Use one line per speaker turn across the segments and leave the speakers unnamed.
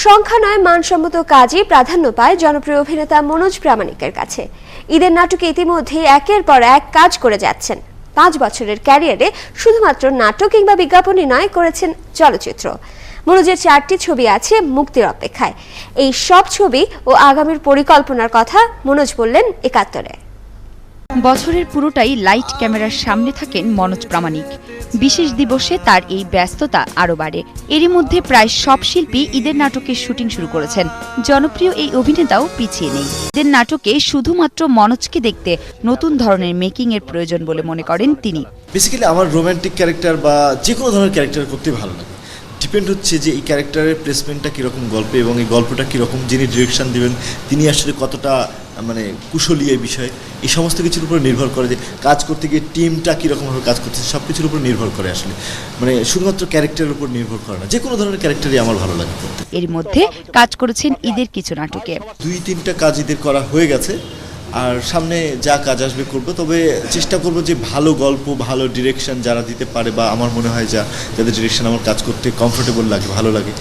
সংখ্যা নয় মানসম্মত কাজই প্রাধান্য পায় জনপ্রিয় অভিনেতা মনোজ প্রামাণিকের কাছে। ঈদের নাটকে ইতিমধ্যে একের পর এক কাজ করে যাচ্ছেন। 5 বছরের ক্যারিয়ারে শুধুমাত্র নাটক কিংবা বিজ্ঞাপনই নয়, করেছেন চলচ্চিত্র। মনোজের 4টি ছবি আছে মুক্তির অপেক্ষায়। এই সব ছবি ও আগামীর পরিকল্পনার কথা মনোজ বললেন একাত্তরে।
বছরের পুরোটাই লাইট ক্যামেরার সামনে থাকেন মনোজ প্রামাণিক। বিশেষ দিবসে তার এই ব্যস্ততা আরও বাড়ে। এরই মধ্যে প্রায় সব শিল্পী ঈদের নাটকের শুটিং শুরু করেছেন। জনপ্রিয় এই অভিনেতাও পিছিয়ে নেই। ঈদের নাটকে শুধুমাত্র মনোজকে দেখতে নতুন ধরনের মেকিং এর প্রয়োজন বলে মনে করেন তিনি।
বেসিক্যালি আমার রোমান্টিক ক্যারেক্টার বা যে কোনো ধরনের ক্যারেক্টার করতে ভালো লাগে। ডিপেন্ড হচ্ছে যে এই ক্যারেক্টারের প্লেসমেন্টটা কীরকম গল্পে এবং এই গল্পটা কীরকম, যিনি ডিরেকশন দিবেন তিনি আসলে কতটা কুশলী এই বিষয়ে, এই সমস্ত কিছুর উপর নির্ভর করে যে কাজ করতে গিয়ে টিমটা কীরকমভাবে কাজ করতেছে, সব কিছুর উপর নির্ভর করে। আসলে শুধুমাত্র ক্যারেক্টারের উপর নির্ভর করে না, যে কোনো ধরনের ক্যারেক্টারই আমার ভালো লাগে করতে।
এর মধ্যে কাজ করেছেন ঈদের কিছু নাটকে।
2-3টা কাজ ঈদের করা হয়ে গেছে, আর সামনে যা কাজ আসবে করবো। তবে চেষ্টা করবো যে ভালো গল্প, ভালো ডিরেকশন যারা দিতে পারে বা আমার মনে হয় যাদের ডিরেকশন আমার কাজ করতে কমফোর্টেবল লাগে, ভালো লাগে,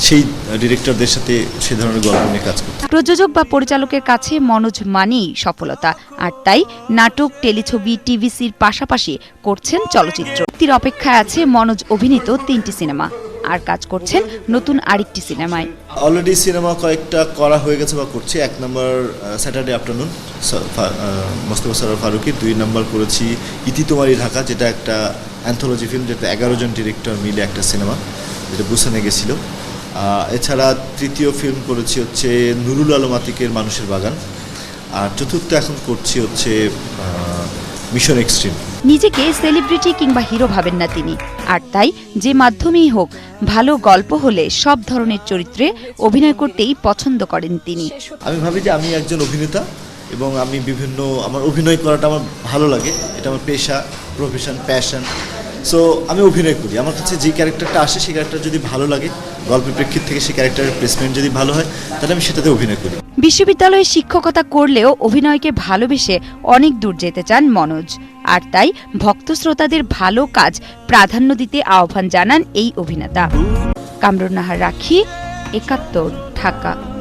সেই ডিরেক্টরদের সাথে সে ধরনের গল্প নিয়ে কাজ করতে।
প্রযোজক বা পরিচালকের কাছে মনোজ মানেই সফলতা, আর তাই নাটক, টেলিছবি, টিভিসির পাশাপাশি করছেন চলচ্চিত্র। মুক্তির অপেক্ষায় আছে মনোজ অভিনীত 3টি সিনেমা, আর কাজ করছেন নতুন আরেকটি সিনেমায়।
অলরেডি সিনেমা কয়েকটা করা হয়ে গেছে বা করছি। 1 নম্বর স্যাটারডে আফটারনুন, মোস্তফা সরোয়ার ফারুকী। 2 নম্বর করেছি ইতি তোমারি ঢাকা, যেটা একটা অ্যান্থোলজি ফিল্ম, যেটা 11 জন ডিরেক্টর মিলে একটা সিনেমা, যেটা বুসানে গেছিল। এছাড়া 3য় ফিল্ম করেছি হচ্ছে নুরুল আলম আতিকের মানুষের বাগান, আর 4র্থ এখন করছি হচ্ছে মিশন এক্সট্রিম।
নিজেকে সেলিব্রিটি কিংবা হিরো ভাবেন না তিনি, আর তাই যে মাধ্যমেই হোক ভালো গল্প হলে সব ধরনের চরিত্রে অভিনয় করতেই পছন্দ করেন তিনি।
আমি ভাবি যে আমি একজন অভিনেতা এবং আমি আমার অভিনয় করাটা আমার ভালো লাগে, এটা আমার পেশা, প্রফেশন, প্যাশন। সো আমি অভিনয় করি। আমার কাছে যে ক্যারেক্টারটা আসে সেই ক্যারেক্টার যদি ভালো লাগে, গল্পের প্রেক্ষিত থেকে সেই ক্যারেক্টারের প্লেসমেন্ট যদি ভালো হয়, তাহলে আমি সেটাতে অভিনয় করি।
বিশ্ববিদ্যালয়ে শিক্ষকতা করলেও অভিনয়কে ভালোবেসে অনেক দূর যেতে চান মনোজ, আর তাই ভক্ত শ্রোতাদের ভালো কাজ প্রাধান্য দিতে আহ্বান জানান এই অভিনেতা। কামরুন নাহার রাখি, 71, ঢাকা।